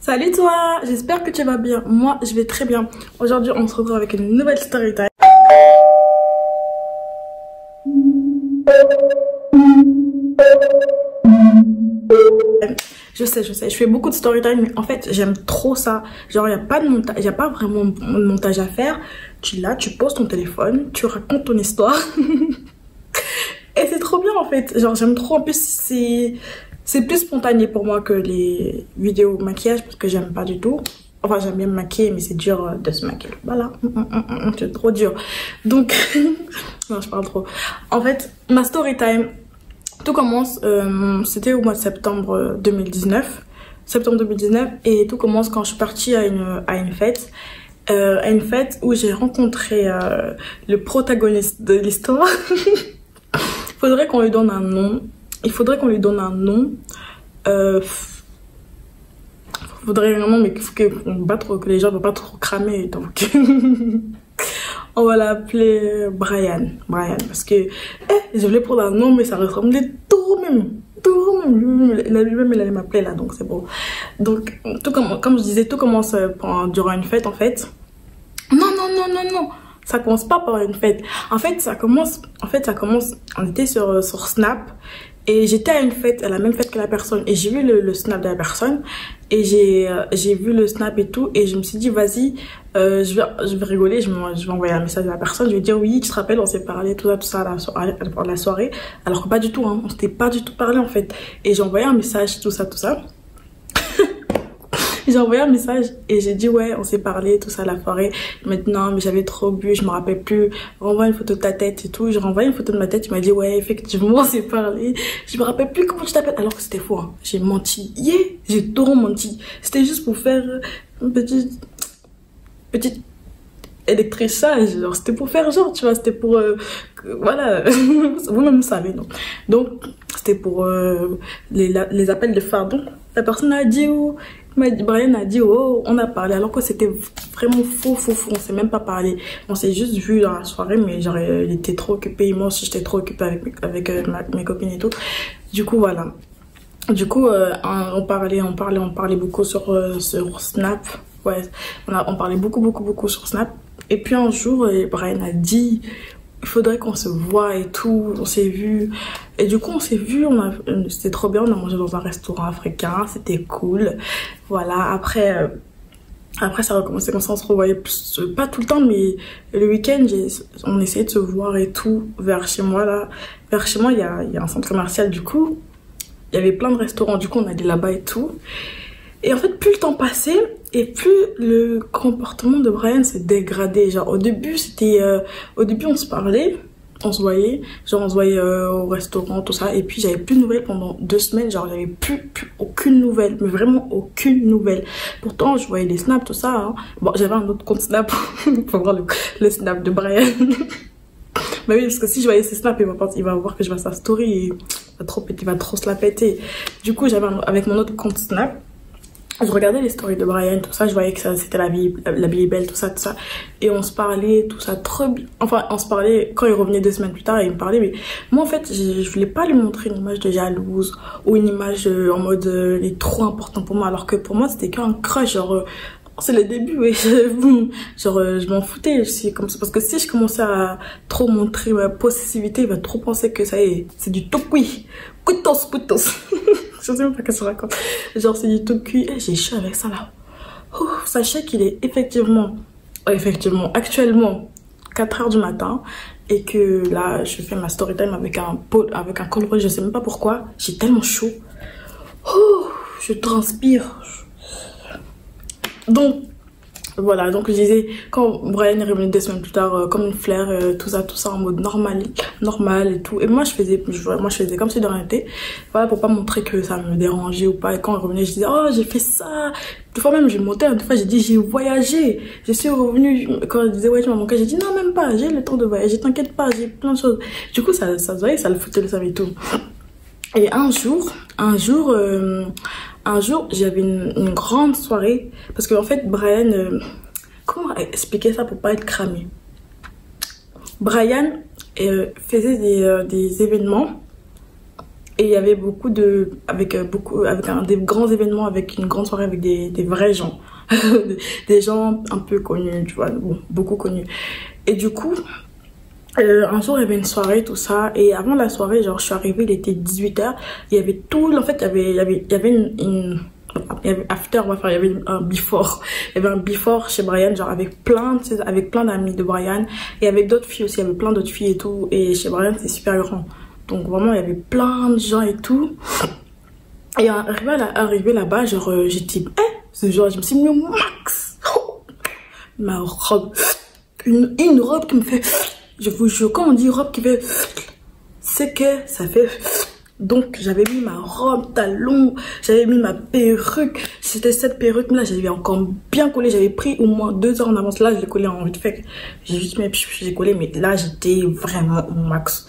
Salut toi, j'espère que tu vas bien. Moi, je vais très bien. Aujourd'hui, on se retrouve avec une nouvelle story time. Je sais, je fais beaucoup de story time, mais en fait, j'aime trop ça. Genre, il n'y a pas de montage, il n'y a pas vraiment de montage à faire. Tu là, tu poses ton téléphone, tu racontes ton histoire. Et c'est trop bien en fait. Genre, j'aime trop. En plus, c'est plus spontané pour moi que les vidéos maquillage parce que j'aime pas du tout. Enfin, j'aime bien me maquiller, mais c'est dur de se maquiller. Voilà, c'est trop dur. Donc, non, je parle trop. En fait, ma story time, tout commence, c'était au mois de septembre 2019. Septembre 2019, et tout commence quand je suis partie à une fête. À une fête où j'ai rencontré le protagoniste de l'histoire. Faudrait qu'on lui donne un nom. Il faudrait qu'on lui donne un nom. Faudrait vraiment, mais que les gens ne vont pas trop cramer. Donc, on va l'appeler Brian. Brian, parce que je voulais prendre un nom, mais ça ressemblait trop même. Tout même. Lui-même, il allait m'appeler là, donc c'est bon. Donc, comme je disais, tout commence durant une fête en fait. Non. Ça commence pas par une fête. En fait, ça commence. On était sur Snap. Et j'étais à une fête, à la même fête que la personne. Et j'ai vu le snap de la personne. Et j'ai vu le snap et tout. Et je me suis dit, vas-y, je vais rigoler. Je vais envoyer un message à la personne. Je vais dire, oui, tu te rappelles, on s'est parlé, tout ça, la soirée. Alors que pas du tout, hein. On s'était pas du tout parlé, en fait. Et j'ai envoyé un message, tout ça. J'ai envoyé un message et j'ai dit ouais, on s'est parlé, tout ça, la soirée. Maintenant, mais j'avais trop bu, je me rappelle plus. Renvoie une photo de ta tête et tout. J'ai renvoyé une photo de ma tête, il m'a dit ouais, effectivement, on s'est parlé. Je me rappelle plus comment tu t'appelles, alors que c'était faux. Hein. J'ai menti. J'ai trop menti. C'était juste pour faire une petite électrissage. C'était pour faire genre, tu vois, c'était pour voilà, vous-même vous savez, non. Donc, c'était pour les appels de phare. Donc, la personne a dit Brian a dit oh, on a parlé alors que c'était vraiment faux, on s'est même pas parlé, on s'est juste vu dans la soirée, mais genre il était trop occupé, moi aussi j'étais trop occupée avec mes copines et tout. Du coup voilà, on parlait beaucoup sur Snap. Ouais, on parlait beaucoup sur Snap. Et puis un jour Brian a dit il faudrait qu'on se voit et tout. On s'est vu. Et du coup, on s'est vu. C'était trop bien. On a mangé dans un restaurant africain. C'était cool. Voilà. Après, ça a recommencé comme ça. On se revoyait pas tout le temps, mais le week-end, on essayait de se voir et tout. Vers chez moi, là. Vers chez moi, il y a un centre commercial. Du coup, il y avait plein de restaurants. Du coup, on allait là-bas et tout. Et en fait, plus le temps passait, et plus le comportement de Brian s'est dégradé. Genre, au début, on se parlait, on se voyait. Genre, on se voyait au restaurant, tout ça. Et puis, j'avais plus de nouvelles pendant 2 semaines. Genre, j'avais plus aucune nouvelle. Mais vraiment aucune nouvelle. Pourtant, je voyais les snaps, tout ça. Hein. Bon, j'avais un autre compte Snap pour voir le snap de Brian. Bah oui, parce que si je voyais ses snaps, il va voir que je vois sa story et il va trop se la péter. Du coup, avec mon autre compte Snap, je regardais les stories de Brian, tout ça, je voyais que c'était la vie est belle, tout ça. Et on se parlait, tout ça, trop bien. Enfin, on se parlait quand il revenait 2 semaines plus tard, et il me parlait, mais moi, en fait, je voulais pas lui montrer une image de jalouse ou une image en mode il est trop important pour moi, alors que pour moi, c'était qu'un crush, genre, c'est le début, oui. Genre, je m'en foutais, comme ça, parce que si je commençais à trop montrer ma possessivité, il va trop penser que ça y est, c'est du tokui. Putos. Je sais même pas qu'est-ce que je raconte. Genre, c'est du tout cuit. J'ai chaud avec ça là. Sachez qu'il est effectivement, actuellement 4 h du matin. Et que là, je fais ma story time avec un col rouge. Je sais même pas pourquoi. J'ai tellement chaud. Je transpire. Donc, voilà, donc je disais, quand Brian est revenu 2 semaines plus tard, comme une fleur, tout ça en mode normal et tout. Et moi, je faisais comme si de rien n'était. Voilà, pour pas montrer que ça me dérangeait ou pas. Et quand il revenait, je disais, oh, j'ai fait ça. Des fois même, j'ai monté, des fois, j'ai dit, j'ai voyagé. Je suis revenue. Quand il disait, ouais, tu m'as manqué, j'ai dit, non, même pas, j'ai le temps de voyager, t'inquiète pas, j'ai plein de choses. Du coup, ça se voyait, ça le foutait le seum et tout. Et un jour, j'avais une grande soirée. Parce qu'en fait, Brian... comment expliquer ça pour pas être cramé? Brian faisait des événements Et il y avait beaucoup de, des grands événements, avec une grande soirée avec des vrais gens. Des gens un peu connus, tu vois, bon, beaucoup connus. Et du coup, un jour, il y avait une soirée, tout ça. Et avant la soirée, genre, je suis arrivée, il était 18h. Il y avait tout, en fait, il y avait il y avait after, enfin, il y avait un before. Il y avait un before chez Brian, genre, avec plein d'amis de Brian. Et avec d'autres filles aussi, il y avait plein d'autres filles et tout. Et chez Brian, c'est super grand. Donc, vraiment, il y avait plein de gens et tout. Et arrivé là-bas, genre, j'étais, ce jour, je me suis mis au max. Ma robe. Une robe qui me fait, je vous jure, quand on dit robe qui fait, c'est que ça fait. Donc, j'avais mis ma robe, talon, j'avais mis ma perruque. C'était cette perruque là, j'avais encore bien collé. J'avais pris au moins 2 heures en avance. Là, je l'ai collé en vite fait. J'ai collé, mais là, j'étais vraiment au max.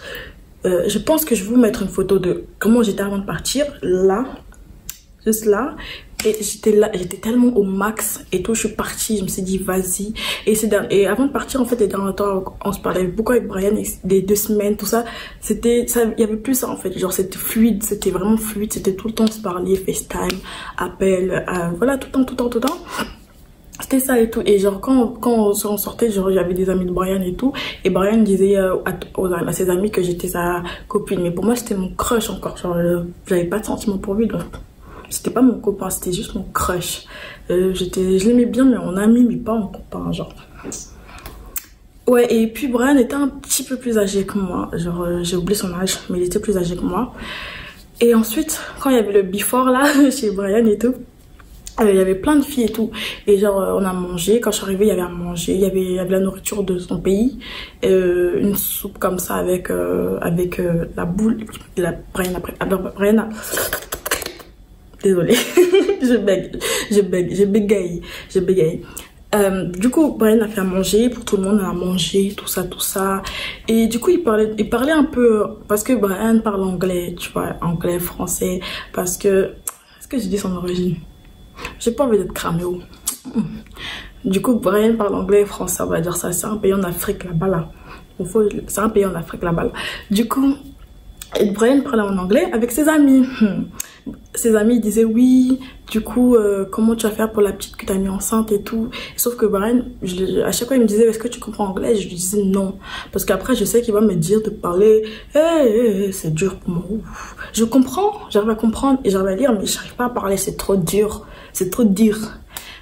Je pense que je vais vous mettre une photo de comment j'étais avant de partir. Là, juste là. Et j'étais là, j'étais tellement au max et tout. Je suis partie, je me suis dit vas-y. Et avant de partir, en fait, les derniers temps, on se parlait beaucoup avec Brian, des 2 semaines, tout ça. C'était ça, il y avait plus ça en fait. Genre c'était fluide, c'était vraiment fluide. C'était tout le temps se parler, FaceTime, appel, voilà, tout le temps. C'était ça et tout. Et genre quand on sortait, genre j'avais des amis de Brian et tout. Et Brian disait à ses amis que j'étais sa copine. Mais pour moi, c'était mon crush encore. Genre j'avais pas de sentiment pour lui, donc c'était pas mon copain, c'était juste mon crush. Je l'aimais bien, mais en ami, mais pas en copain, genre. Ouais, et puis Brian était un petit peu plus âgé que moi. Genre, j'ai oublié son âge, mais il était plus âgé que moi. Et ensuite, quand il y avait le before là, chez Brian et tout, il y avait plein de filles et tout. Et genre, on a mangé. Quand je suis arrivée, il y avait à manger. Il y avait la nourriture de son pays. Une soupe comme ça avec la boule. Brian, désolée, je bégaye. Du coup, Brian a fait à manger, pour tout le monde, on a mangé, tout ça. Et du coup, il parlait un peu, parce que Brian parle anglais, tu vois, anglais, français, parce que, est-ce que j'ai dit son origine? J'ai pas envie d'être cramé. Du coup, Brian parle anglais et français, on va dire ça, c'est un pays en Afrique là-bas, là. C'est un pays en Afrique là-bas, là. Du coup, Brian parlait en anglais avec ses amis. Ses amis disaient oui, du coup, comment tu vas faire pour la petite que tu as mis enceinte et tout. Sauf que Brian, à chaque fois, il me disait, est-ce que tu comprends anglais? Je lui disais non. Parce qu'après, je sais qu'il va me dire de parler, c'est dur pour moi. Je comprends, j'arrive à comprendre et j'arrive à lire, mais j'arrive pas à parler, c'est trop dur. C'est trop dur.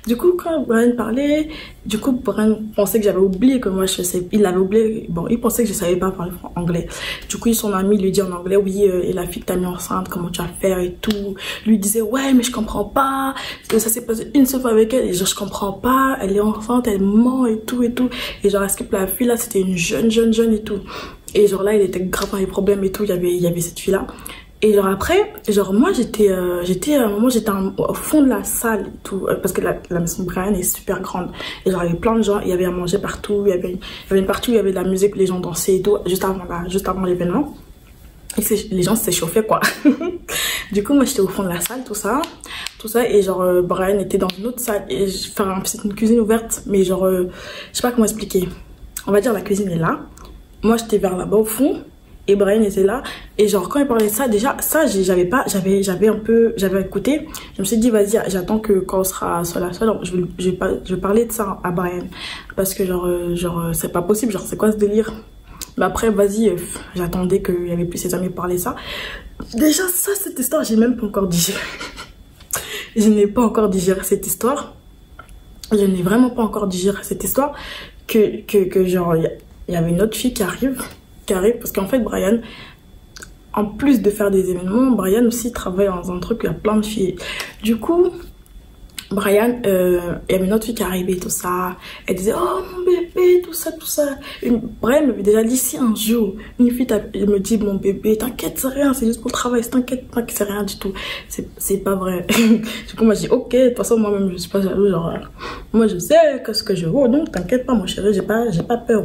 Du coup, quand Brian parlait, Brian pensait que j'avais oublié que moi je sais. Il avait oublié, bon, il pensait que je savais pas parler anglais. Du coup, son ami lui dit en anglais, oui, et la fille que t'as mis enceinte, comment tu vas faire et tout. Lui disait, ouais, mais je comprends pas. Ça s'est passé une seule fois avec elle et genre, je comprends pas. Elle est enceinte, elle ment et tout. Et genre, est-ce que la fille là, c'était une jeune et tout. Et genre là, il était grave dans les problèmes et tout. Il y avait cette fille là. Et genre après, genre moi j'étais à un moment j'étais au fond de la salle et tout, parce que la maison de Brian est super grande. Et genre il y avait plein de gens, il y avait à manger partout, il y avait une partie où il y avait de la musique, les gens dansaient et tout, juste avant l'événement. Et les gens s'échauffaient quoi. Du coup moi j'étais au fond de la salle, tout ça et genre Brian était dans une autre salle et c'est une cuisine ouverte, mais genre je sais pas comment expliquer. On va dire la cuisine est là, moi j'étais vers là-bas au fond. Et Brian était là. Et genre, quand il parlait de ça, déjà, ça, j'avais écouté. Je me suis dit, vas-y, j'attends que quand on sera seul à seul, je vais parler de ça à Brian. Parce que genre, c'est pas possible. Genre, c'est quoi ce délire? Mais après, vas-y, j'attendais qu'il y avait plus ses amis parler ça. Déjà, ça, cette histoire, j'ai même pas encore digéré. Je n'ai pas encore digéré cette histoire. Je n'ai vraiment pas encore digéré cette histoire. Que genre, il y avait une autre fille qui arrive, parce qu'en fait Brian, en plus de faire des événements, Brian aussi travaille dans un truc où il y a plein de filles. Du coup Brian, il y avait une autre fille qui arrivait, tout ça. Elle disait, oh mon bébé, tout ça. Brian m'avait déjà dit, si un jour, une fille elle me dit, mon bébé, t'inquiète, c'est rien, c'est juste pour le travail, t'inquiète, c'est rien du tout. C'est pas vrai. Du coup, moi, je dis, ok, de toute façon, moi-même, je suis pas jaloux, genre, moi, je sais que ce que je vaux, donc t'inquiète pas, mon chéri, j'ai pas peur.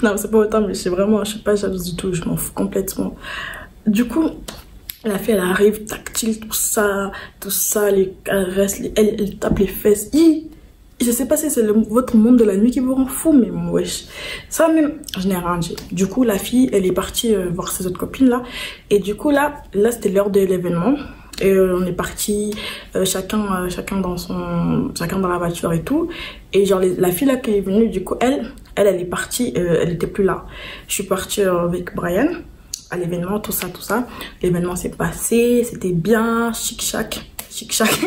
Non, c'est pas autant, mais je suis pas jalouse du tout, je m'en fous complètement. Du coup, la fille, elle arrive, tactile, tout ça, les caresses, elle tape les fesses. Je sais pas si c'est votre monde de la nuit qui vous rend fou, mais wesh. Ça même, je n'ai rien dit. Du coup, la fille, elle est partie voir ses autres copines là. Et du coup, là c'était l'heure de l'événement. Et on est parti chacun dans la voiture et tout. Et genre, la fille là qui est venue, du coup, elle est partie, elle était plus là. Je suis partie avec Brian à l'événement, tout ça. L'événement s'est passé, c'était bien, chic-chac. Chic-chac.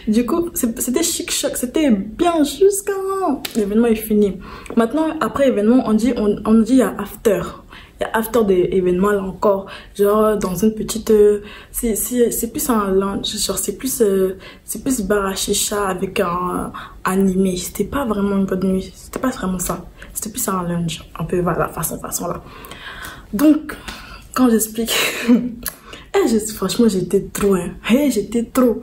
Du coup, c'était chic-choc, c'était bien jusqu'à l'événement est fini. Maintenant, après l'événement, on dit il y a after. Il y a after des événements là encore. Genre, dans une petite... c'est plus un lounge, genre c'est plus bar à chicha avec un animé. C'était pas vraiment une bonne nuit, c'était pas vraiment ça. C'était plus un lounge, un peu voilà, façon là. Donc, quand j'explique... franchement, j'étais trop, hein. Hey, j'étais trop.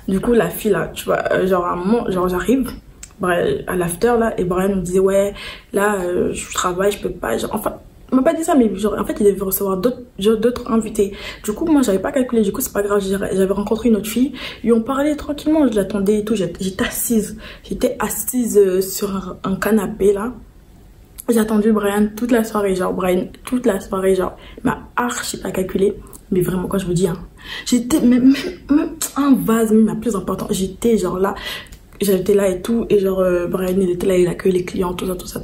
Du coup, la fille là, tu vois, genre à un moment, genre j'arrive à l'after là, et Brian me disait ouais, là je travaille, je peux pas, genre, enfin, il m'a pas dit ça, mais genre en fait il devait recevoir d'autres invités. Du coup, moi j'avais pas calculé, du coup c'est pas grave, j'avais rencontré une autre fille, ils ont parlé tranquillement, je l'attendais et tout, j'étais assise sur un canapé là. J'ai attendu Brian toute la soirée, genre il m'a archi pas calculé. Mais vraiment, quand je vous dis, hein, j'étais même un vase, même la plus importante, j'étais genre là, j'étais là et tout, et genre Brian il était là, il accueille les clients, tout ça.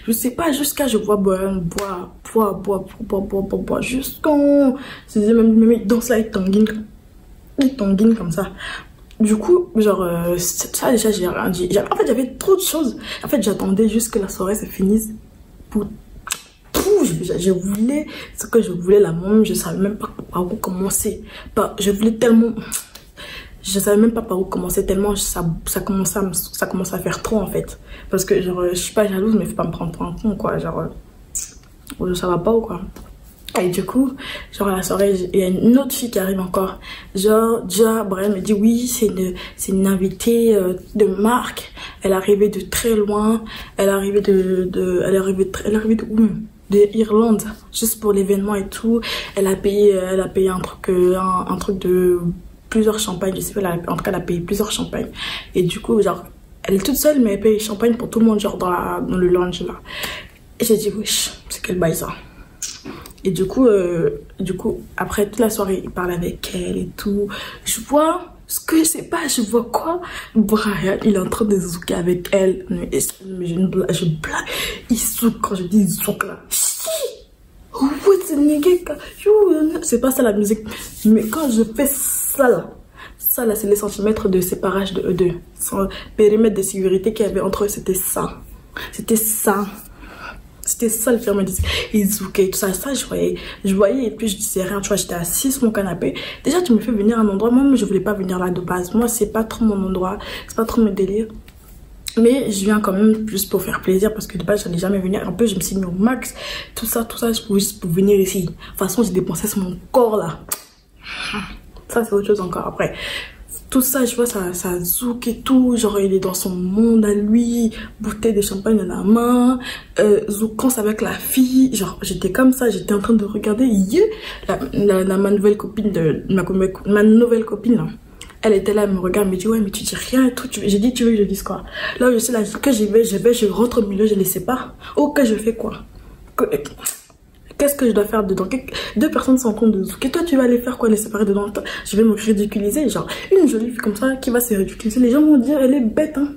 Je sais pas, jusqu'à je vois Brian boire, jusqu'en... Je disais même il danse là, il tanguine comme ça. Du coup, genre, ça déjà j'ai rien dit. En fait, j'avais trop de choses. En fait, j'attendais juste que la soirée se finisse pour... Je voulais ce que je voulais là, moi-même je savais même pas par où commencer. Je voulais tellement, je savais même pas par où commencer tellement ça commençait à faire trop en fait. Parce que genre je suis pas jalouse mais faut pas me prendre pour un con quoi, genre ça va pas ou quoi. Et du coup, genre à la soirée, il y a une autre fille qui arrive encore. Genre, déjà, Brian me dit oui, c'est une invitée de marque. Elle est arrivée de très loin. Elle est arrivée de où même? De Irlande, juste pour l'événement et tout. Elle a payé un truc de plusieurs champagnes. Je sais pas, en tout cas, elle a payé plusieurs champagnes. Et du coup, genre, elle est toute seule, mais elle paye champagne pour tout le monde, genre dans le lounge là. Et j'ai dit wesh, c'est quel bail ça. Et du coup, après toute la soirée, il parle avec elle et tout. Je vois ce que je sais pas, je vois quoi. Brian, il est en train de zouker avec elle. Mais je blague. Il zouk, quand je dis zouk là. C'est pas ça la musique. Mais quand je fais ça là, c'est les centimètres de séparage de eux deux. Son périmètre de sécurité qu'il y avait entre eux, c'était ça. C'était ça. C'était ça le film, ils zoukaient, tout ça, je voyais, et puis je disais rien, tu vois, j'étais assise sur mon canapé. Déjà, tu me fais venir à un endroit, moi, je voulais pas venir là de base. Moi, c'est pas trop mon endroit, c'est pas trop mon délire. Mais je viens quand même juste pour faire plaisir, parce que de base, j'allais jamais venir. Un peu, je me suis mis au max, tout ça, je pouvais juste pour venir ici. De toute façon, j'ai dépensé sur mon corps là. Ça, c'est autre chose encore après. Tout ça, je vois, ça zouk et tout. Genre, il est dans son monde à lui. Bouteille de champagne dans la main. Zoukance avec la fille. Genre, j'étais comme ça. J'étais en train de regarder. Ma nouvelle copine ma nouvelle copine, là. Elle était là, elle me regarde, elle me dit, ouais, mais tu dis rien et tout. J'ai dit, tu veux que je dise quoi? Là, je suis là, que je rentre au milieu, je les sépare. Oh, que je fais quoi? Qu'est-ce que je dois faire dedans? Deux personnes sont en train de zouker. Toi, tu vas aller faire quoi? Les séparer dedans? Je vais me ridiculiser. Genre, une jolie fille comme ça qui va se ridiculiser. Les gens vont dire, elle est bête, hein.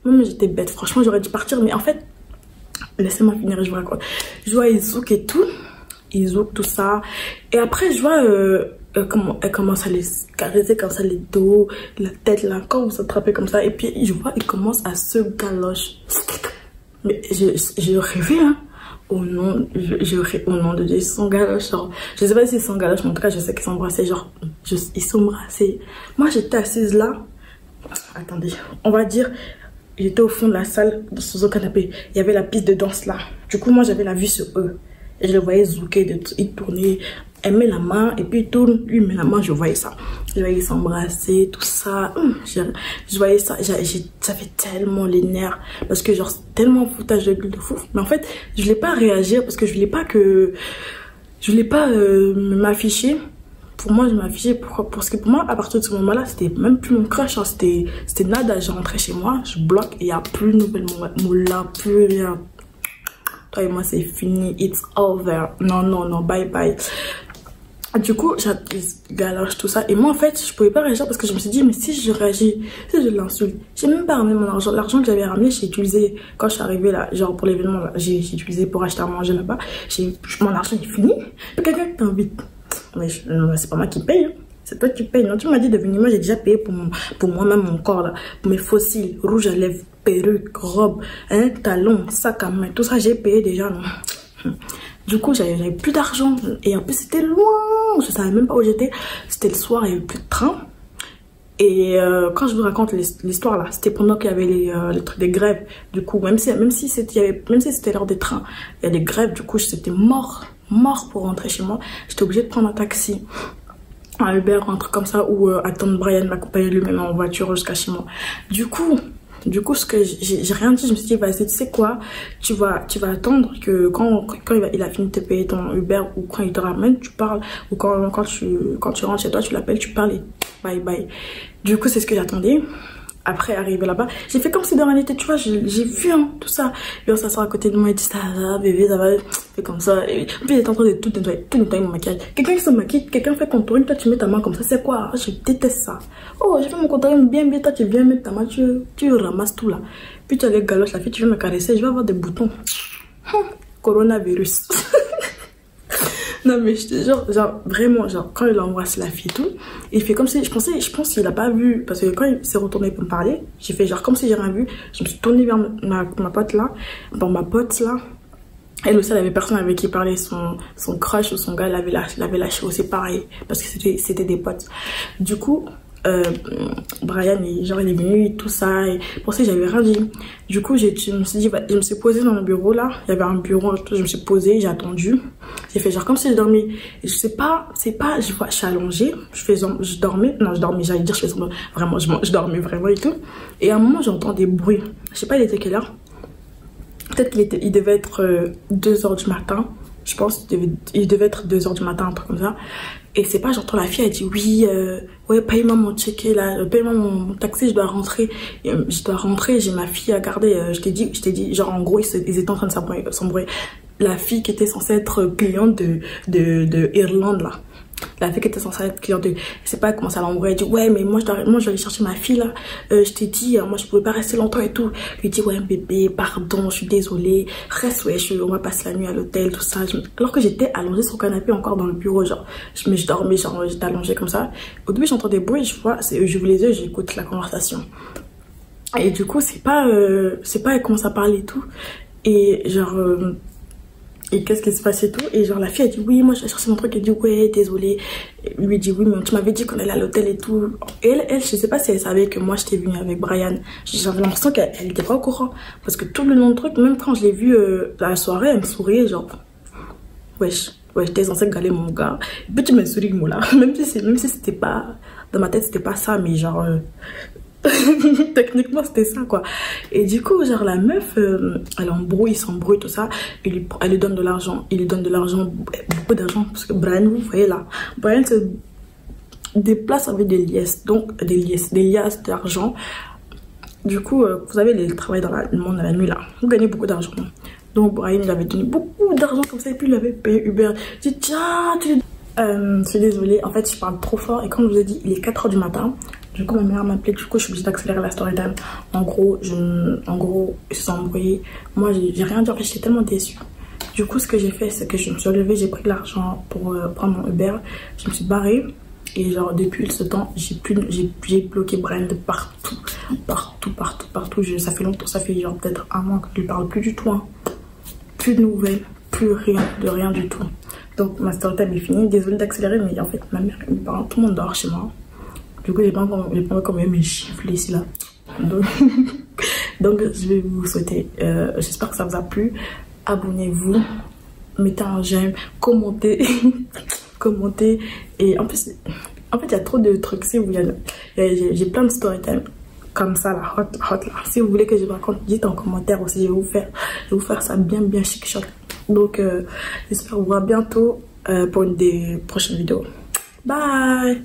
Moi, j'étais bête. Franchement, j'aurais dû partir. Mais en fait, laissez-moi finir, je vous raconte. Je vois, ils zoukent et tout. Ils zoukent tout ça. Et après, je vois comment elle commence à les caresser comme ça, les dos, la tête, là. Quand vous attrapez comme ça. Et puis, je vois, ils commencent à se galocher. Mais je rêvais, hein. Au nom de Dieu, ils sont galoches, genre, je sais pas s'ils sont galoches, mais en tout cas, je sais qu'ils s'embrassaient, genre, ils s'embrassaient. Moi, j'étais assise là, attendez, on va dire, j'étais au fond de la salle, sous un canapé, il y avait la piste de danse là. Du coup, moi, j'avais la vue sur eux. Et je le voyais zouker, il tournait, elle met la main, et puis il tourne, lui met la main, je voyais ça. Je voyais s'embrasser, tout ça. Je voyais ça, j'avais tellement les nerfs. Parce que genre, tellement foutage de gueule de fou. Mais en fait, je voulais pas réagir parce que je voulais pas m'afficher. pour moi, je m'affichais. Pourquoi? Parce que pour moi, à partir de ce moment-là, c'était même plus mon crush. Hein, c'était nada. Je rentrais chez moi, je bloque et il n'y a plus de nouvelles moula, plus rien. Toi et moi, c'est fini. It's over. Non, non, non. Bye, bye. Du coup, galoche tout ça. Et moi, en fait, je pouvais pas réagir parce que je me suis dit, mais si je réagis, si je l'insulte, j'ai même pas ramené mon argent. L'argent que j'avais ramené, j'ai utilisé quand je suis arrivée là, genre pour l'événement là, j'ai utilisé pour acheter à manger là-bas. Mon argent est fini. Quelqu'un qui t'invite. Mais c'est pas moi qui paye. Hein. C'est toi qui payes. Non, tu m'as dit de venir. Moi, j'ai déjà payé pour moi-même mon corps là. Pour mes fossiles, rouge à lèvres, perruque, robe, hein, talons, sac à main. Tout ça, j'ai payé déjà. Non. Du coup, j'avais plus d'argent. Et en plus, c'était loin. Je savais même pas où j'étais. C'était le soir, il n'y avait plus de train. Et quand je vous raconte l'histoire là, c'était pendant qu'il y avait les trucs des grèves. Du coup, même si c'était l'heure des trains, il y a des grèves. Du coup, j'étais mort pour rentrer chez moi. J'étais obligée de prendre un taxi, un Uber, un truc comme ça, ou attendre Brian m'accompagner lui-même en voiture jusqu'à chez moi. Du coup, ce que j'ai rien dit, je me suis dit, vas-y, tu sais quoi, tu vas attendre que quand il a fini de te payer ton Uber ou quand il te ramène, tu parles, ou quand tu rentres chez toi, tu l'appelles, tu parles et bye bye. Du coup, c'est ce que j'attendais. Après, arrivé là-bas, j'ai fait comme si de rien n'était, tu vois, j'ai vu hein, tout ça. Et on s'assoit à côté de moi et dit, ça va, bébé, ça va, fait comme ça. Et puis, il est en train de tout nettoyer mon maquillage. Quelqu'un qui se maquille, quelqu'un fait contouring, toi, tu mets ta main comme ça, c'est quoi? Je déteste ça. Oh, j'ai fait mon contouring bien, toi, tu viens mettre ta main, tu ramasses tout là. Puis, tu as les galoches, la fille, tu viens me caresser, je vais avoir des boutons. Coronavirus. Non mais je te jure, genre vraiment, genre quand il embrasse la fille et tout, il fait comme si, je pense qu'il a pas vu, parce que quand il s'est retourné pour me parler, j'ai fait genre comme si j'ai rien vu, je me suis tournée vers ma pote là, ma pote là, elle aussi elle avait personne avec qui parler, son crush ou son gars l'avait lâché aussi pareil, parce que c'était des potes. Du coup, Brian il est venu et tout ça et pour ça j'avais rien dit. Du coup je me suis dit, je me suis posée dans le bureau là, il y avait un bureau, je me suis posée, j'ai attendu, j'ai fait genre comme si je dormais et je suis allongée, je dormais, j'allais dire je faisais vraiment, je dormais vraiment et tout, et à un moment j'entends des bruits, je sais pas il était quelle heure, peut-être qu'il devait être 2 h du matin, je pense il devait être 2 h du matin, un truc comme ça. Et c'est pas, j'entends la fille, elle dit oui, ouais, paye-moi mon ticket là, paye-moi mon taxi, je dois rentrer, j'ai ma fille à garder, je t'ai dit, genre en gros, ils étaient en train de s'embrouiller. La fille qui était censée être cliente de Irlande là. La fille qui était censée être cliente de... Je sais pas comment ça l'embrouille. Elle dit ouais mais moi je dois aller chercher ma fille là. Je t'ai dit moi je pouvais pas rester longtemps et tout. Je lui dis ouais bébé pardon je suis désolée. Reste ouais on va passer la nuit à l'hôtel tout ça. Alors que j'étais allongée sur le canapé encore dans le bureau genre. Mais je dormais genre j'étais allongée comme ça. Au début j'entends des bruits j'ouvre les yeux j'écoute la conversation. Et du coup c'est pas elle commence à parler et tout. Et genre... Et qu'est-ce qui se passe et tout. Et genre la fille a dit oui moi je vais chercher mon truc. Elle dit ouais désolée. Lui dit oui mais tu m'avais dit qu'on allait à l'hôtel et tout. Et elle je sais pas si elle savait que moi j'étais venue avec Brian. J'avais l'impression qu'elle était pas au courant. Parce que tout le long du truc, même quand je l'ai vue à la soirée, elle me souriait genre wesh t'es censée galer mon gars. Et puis tu me souris moi là. Même si c'était pas dans ma tête c'était pas ça mais genre techniquement c'était ça quoi. Et du coup genre la meuf elle embrouille, s'embrouille tout ça, elle lui donne de l'argent, beaucoup d'argent parce que Brian vous voyez là, Brian se déplace avec des liasses, donc des liasses d'argent. Du coup vous savez le travail dans le monde à la nuit là, vous gagnez beaucoup d'argent. Donc Brian il avait donné beaucoup d'argent comme ça et puis il avait payé Uber. Je dis tiens je suis désolée en fait je parle trop fort et comme je vous ai dit il est 4 h du matin. Du coup, ma mère m'a appelé, du coup, je suis obligée d'accélérer la story time. En gros, ils se sont embrouillés. Moi, j'ai rien dit, en fait, j'étais tellement déçue. Du coup, ce que j'ai fait, c'est que je me suis levée, j'ai pris de l'argent pour prendre mon Uber. Je me suis barrée. Et genre, depuis ce temps, j'ai bloqué Brian de partout. Ça fait longtemps, ça fait genre peut-être un mois que je lui parle plus du tout. Hein. Plus de nouvelles, plus rien, de rien du tout. Donc, ma story time est finie. Désolée d'accélérer, mais en fait, ma mère, me parle, tout le monde dort chez moi. Du coup, j'ai pas quand même mes chiffres ici là. Donc, je vais vous souhaiter, j'espère que ça vous a plu. Abonnez-vous, mettez un j'aime, commentez, commentez. Et en plus, il y a trop de trucs. Si vous voulez, j'ai plein de story time comme ça là, hot là. Si vous voulez que je vous raconte, dites en commentaire aussi. Je vais vous faire ça bien chic choc. Donc, j'espère vous voir bientôt pour une des prochaines vidéos. Bye.